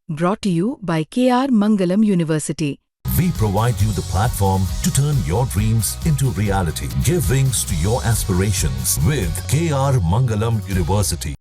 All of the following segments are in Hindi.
Brought to you by KR Mangalam University. We provide you the platform to turn your dreams into reality. Give wings to your aspirations with KR Mangalam University.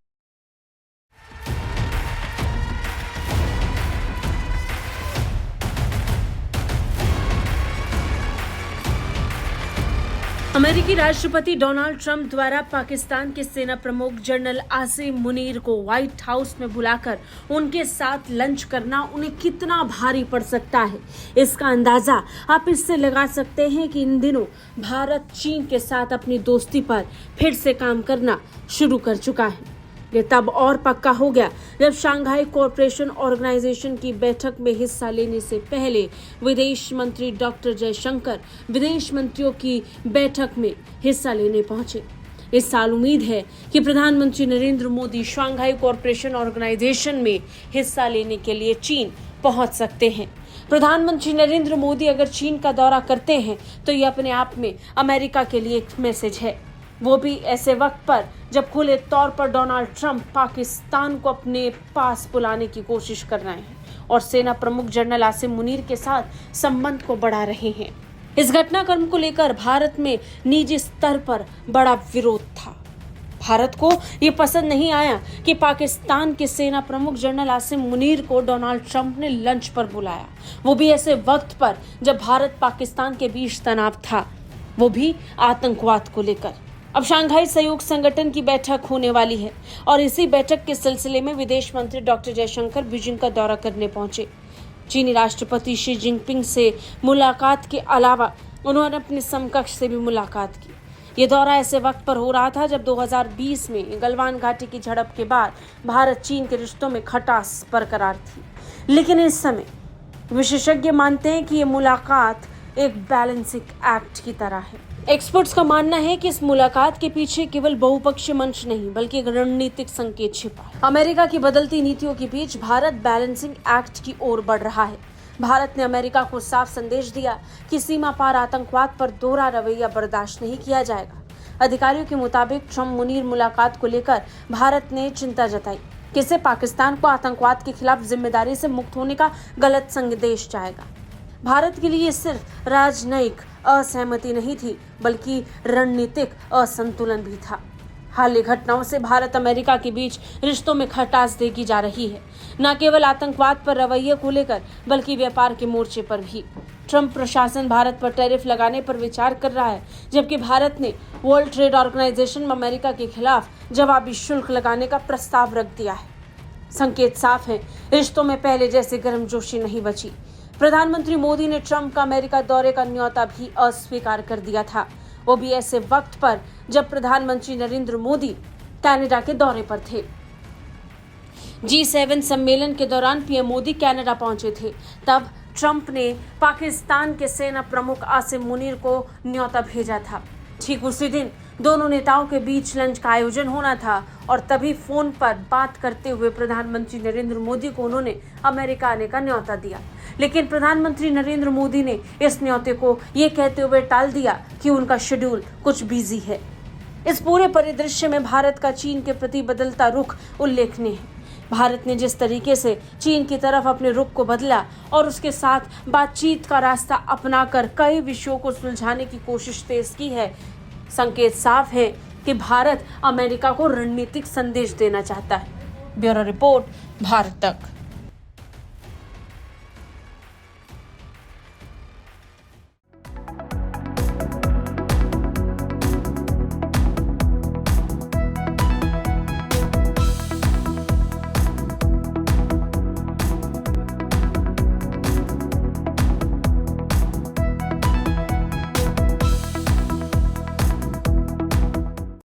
अमेरिकी राष्ट्रपति डोनाल्ड ट्रंप द्वारा पाकिस्तान के सेना प्रमुख जनरल आसिम मुनीर को व्हाइट हाउस में बुलाकर उनके साथ लंच करना उन्हें कितना भारी पड़ सकता है, इसका अंदाजा आप इससे लगा सकते हैं कि इन दिनों भारत चीन के साथ अपनी दोस्ती पर फिर से काम करना शुरू कर चुका है। ये तब और पक्का हो गया जब शंघाई कोऑपरेशन ऑर्गेनाइजेशन की बैठक में हिस्सा लेने से पहले विदेश मंत्री डॉक्टर जयशंकर विदेश मंत्रियों की बैठक में हिस्सा लेने पहुंचे। इस साल उम्मीद है कि प्रधानमंत्री Narendra Modi Shanghai cooperation organisation में हिस्सा लेने के लिए चीन पहुंच सकते हैं। प्रधानमंत्री नरेंद्र मोदी अगर चीन का दौरा करते हैं तो ये अपने आप में अमेरिका के लिए एक मैसेज है, वो भी ऐसे वक्त पर जब खुले तौर पर डोनाल्ड ट्रंप पाकिस्तान को अपने पास बुलाने की कोशिश कर रहे हैं और सेना प्रमुख जनरल आसिम मुनीर के साथ संबंध को बढ़ा रहे हैं। इस घटनाक्रम को लेकर भारत में निजी स्तर पर बड़ा विरोध था। भारत को ये पसंद नहीं आया कि पाकिस्तान के सेना प्रमुख जनरल आसिम मुनीर को डोनाल्ड ट्रंप ने लंच पर बुलाया, वो भी ऐसे वक्त पर जब भारत पाकिस्तान के बीच तनाव था, वो भी आतंकवाद को लेकर। अब शंघाई सहयोग संगठन की बैठक होने वाली है और इसी बैठक के सिलसिले में विदेश मंत्री डॉक्टर जयशंकर बीजिंग का दौरा करने पहुंचे। चीनी राष्ट्रपति शी जिनपिंग से मुलाकात के अलावा उन्होंने अपने समकक्ष से भी मुलाकात की। ये दौरा ऐसे वक्त पर हो रहा था जब 2020 में गलवान घाटी की झड़प के बाद भारत चीन के रिश्तों में खटास बरकरार थी, लेकिन इस समय विशेषज्ञ मानते हैं कि ये मुलाकात एक बैलेंसिंग एक्ट की तरह है। एक्सपर्ट्स का मानना है कि इस मुलाकात के पीछे केवल बहुपक्षीय मंच नहीं बल्कि एक रणनीतिक संकेत छिपा है। अमेरिका की बदलती नीतियों के बीच भारत बैलेंसिंग एक्ट की ओर बढ़ रहा है। भारत ने अमेरिका को साफ संदेश दिया कि सीमा पार आतंकवाद पर दोहरा रवैया बर्दाश्त नहीं किया जाएगा। अधिकारियों के मुताबिक ट्रंप मुनीर मुलाकात को लेकर भारत ने चिंता जताई कि इससे पाकिस्तान को आतंकवाद के खिलाफ जिम्मेदारी से मुक्त होने का गलत संदेश जाएगा। भारत के लिए सिर्फ राजनयिक असहमति नहीं थी बल्कि रणनीतिक असंतुलन भी था। हालिया घटनाओं से भारत अमेरिका के बीच रिश्तों में खटास देखी जा रही है, न केवल आतंकवाद पर रवैये को लेकर बल्कि व्यापार के मोर्चे पर भी। ट्रंप प्रशासन भारत पर टैरिफ लगाने पर विचार कर रहा है, जबकि भारत ने वर्ल्ड ट्रेड ऑर्गेनाइजेशन में अमेरिका के खिलाफ जवाबी शुल्क लगाने का प्रस्ताव रख दिया है। संकेत साफ है, रिश्तों में पहले जैसे गर्मजोशी नहीं बची। प्रधानमंत्री मोदी ने ट्रंप का अमेरिका दौरे का न्योता भी अस्वीकार कर दिया था, वो भी ऐसे वक्त पर जब प्रधानमंत्री नरेंद्र मोदी कनाडा के दौरे पर थे। G7 सम्मेलन के दौरान पीएम मोदी कनाडा पहुंचे थे, तब ट्रंप ने पाकिस्तान के सेना प्रमुख आसिम मुनीर को न्योता भेजा था। ठीक उसी दिन दोनों नेताओं के बीच लंच का आयोजन होना था और तभी फोन पर बात करते हुए प्रधानमंत्री नरेंद्र मोदी को उन्होंने अमेरिका आने का न्योता दिया। लेकिन प्रधानमंत्री नरेंद्र मोदी ने इस न्योते को ये कहते हुए टाल दिया कि उनका शेड्यूल कुछ बिजी है। इस पूरे परिदृश्य में भारत का चीन के प्रति बदलता रुख उल्लेखनीय है। भारत ने जिस तरीके से चीन की तरफ अपने रुख को बदला और उसके साथ बातचीत का रास्ता अपनाकर कई विषयों को सुलझाने की कोशिश तेज की है, संकेत साफ है कि भारत अमेरिका को रणनीतिक संदेश देना चाहता है। ब्यूरो रिपोर्ट, भारत तक।